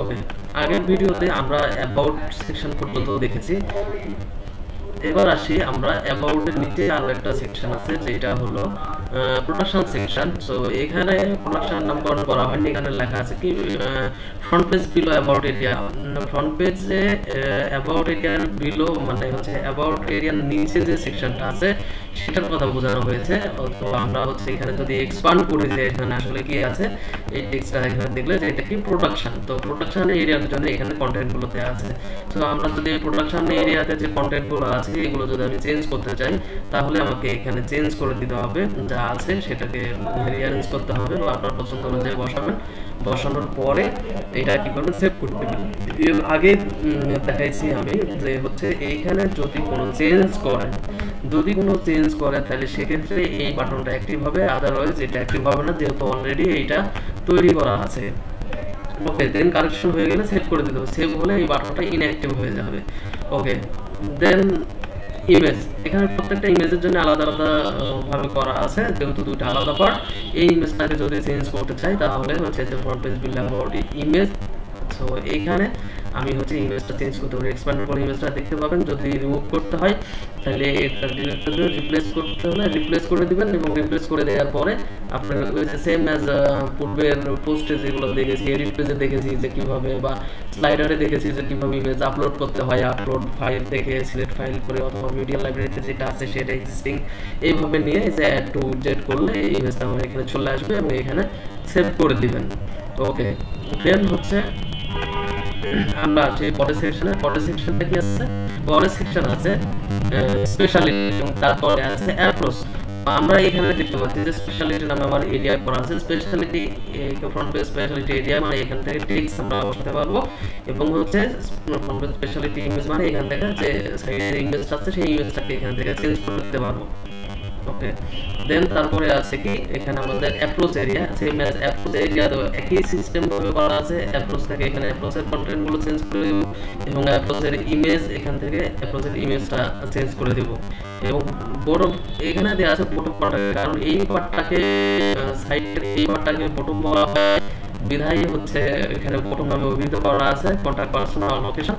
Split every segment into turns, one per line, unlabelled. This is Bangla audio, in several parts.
ওকে, আগের ভিডিওতে আমরা অ্যাবাউট সেকশন পর্যন্ত দেখেছি। এবার আসি আমরা অ্যাবাউটের নিচে আরো একটা সেকশন আছে যেটা হলো প্রোডাকশন সেকশন। সো এখানে প্রোডাকশন নামকরণ করা হয়নি, এখানে লেখা আছে কি front page below about area. Front পেজে অ্যাবাউট এরিয়ার বিলো মানে হচ্ছে অ্যাবাউট এরিয়ার নিচে যে সেকশনটা আছে সেটার কথা বোঝানো হয়েছে। তো আমরা হচ্ছে এখানে যদি এক্সপান্ড করি যে এখানে আসলে কি আছে, এই টেক্সটটা এখানে দেখলে যে এটা কি প্রোডাকশন। তো প্রোডাকশন এরিয়ার জন্য এখানে কন্টেন্টগুলো দেওয়া আছে। তো আমরা যদি প্রোডাকশন এরিয়াতে যে কন্টেন্টগুলো আছে এগুলো যদি আমি চেঞ্জ করতে চাই তাহলে আমাকে এখানে চেঞ্জ করে দিতে হবে, যা আছে সেটাকে রিঅ্যারেঞ্জ করতে হবে বা আপনার পছন্দ অনুযায়ী বসাবেন। বসানোর পরে এটা কি করবেন, সেভ করে দেবেন। এর আগে দেখাইছি আমি যে হচ্ছে এইখানে যদি কোনো চেঞ্জ করে তাহলে সেক্ষেত্রে এই বাটনটা অ্যাক্টিভ হবে, আদারওয়াইজ এটা অ্যাক্টিভ হবে না, যেহেতু অলরেডি এইটা তৈরি করা আছে। ওকে, দেন কারেকশন হয়ে গেলে সেভ করে দিতে হবে। সেভ হলে এই বাটনটা ইনঅ্যাক্টিভ হয়ে যাবে। ওকে, দেন ইমেজ, এখানে প্রত্যেকটা ইমেজের জন্য আলাদা আলাদা ভাবে করা আছে, যেহেতু দুটো আলাদা পার্ট। এই ইমেজটাকে যদি চেঞ্জ করতে চাই তাহলে হচ্ছে যে front page build about image. So এইখানে আমি হচ্ছে ইমেজটা চেঞ্জ করতে পারি, এক্সপ্যান্ড করে ইমেজটা দেখতে পাবেন। যদি রিমুভ করতে হয় তাহলে এটা রিপ্লেস করতে হলে রিপ্লেস করে দিবেন, এবং রিপ্লেস করে দেওয়ার পরে আপনার সেম অ্যাজ পূর্বের পোস্টে যেগুলো দেখেছি, এডিট পেজে দেখেছি যে কীভাবে, বা স্লাইডারে দেখেছি যে কীভাবে ইমেজ আপলোড করতে হয়, আপলোড ফাইল থেকে সিলেক্ট ফাইল করে অথবা মিডিয়া লাইব্রেরিতে যেটা আছে সেটা এক্সিস্টিং এইভাবে নিয়ে যে অ্যাড টু জেড করলে এই ইমেজটা আমার এখানে চলে আসবে এবং এখানে সেভ করে দিবেন। ওকে, দেন হচ্ছে আমরা যে পরের সেকশনটা কি আছে, পরের সেকশন আছে স্পেশালিটি এবং তারপরে আছে অ্যাপ্রোচ। আমরা এখানে দেখতে পাচ্ছি যে স্পেশালিটি নামে আমার এরিয়া করা আছে। Speciality front page speciality area মানে এখান থেকে টেক্সট আমরা বসাতে পারবো, এবং হচ্ছে ফ্রন্ট পেজ স্পেশালিটি ইমেজ মানে এখান থেকে যে সাইডের ইমেজটা আছে সেই ইমেজটাকে এখান থেকে চেঞ্জ করে দিতে পারবো। ওকে, দেন তারপরে আছে কি এখানে আমাদের approach area. Same as approach area তো একই সিস্টেম ভাবে করা আছে। অ্যাপ্রোচ থেকে এখানে অ্যাপ্রোচের কন্টেন্টগুলো চেঞ্জ করে দেব, এবং অ্যাপ্রোচের ইমেজ এখান থেকে অ্যাপ্রোচের ইমেজটা চেঞ্জ করে দেব। এবং বটম এখানে দেওয়া আছে বটম পার্ট, কারণ এই পার্টটাকে সাইডের এই পার্টটাকে বটম বলা হয় বিধায় হচ্ছে এখানে বটম নামে অভিহিত করা আছে। কন্টাক্ট পারসন আর লোকেশন,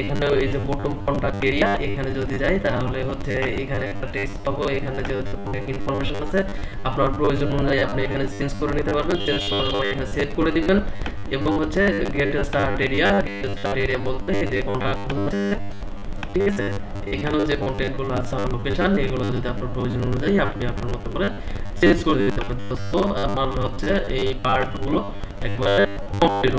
এখানে এই যে বটম কন্টাক্ট এরিয়া এখানে যদি যাই তাহলে হচ্ছে এখানে একটা টেক্সট পাবো। এখানে যেহেতু ইনফরমেশন আছে আপনার প্রয়োজন অনুযায়ী আপনি এখানে চেঞ্জ করে নিতে পারবেন। চেঞ্জ করার পরে এখানে সেভ করে দিবেন, এবং হচ্ছে গেট স্টার্ট এরিয়া বলতে যে কন্টাক্ট আছে, ঠিক আছে, এখানেও যে কন্টেন্টগুলো আছে আমার লোকেশন এগুলো যদি আপনার প্রয়োজন অনুযায়ী আপনি আপনার মতো করে চেঞ্জ করে দিতে পারবেন। তো আমার হচ্ছে এই পার্টগুলো একবারে কমপ্লিট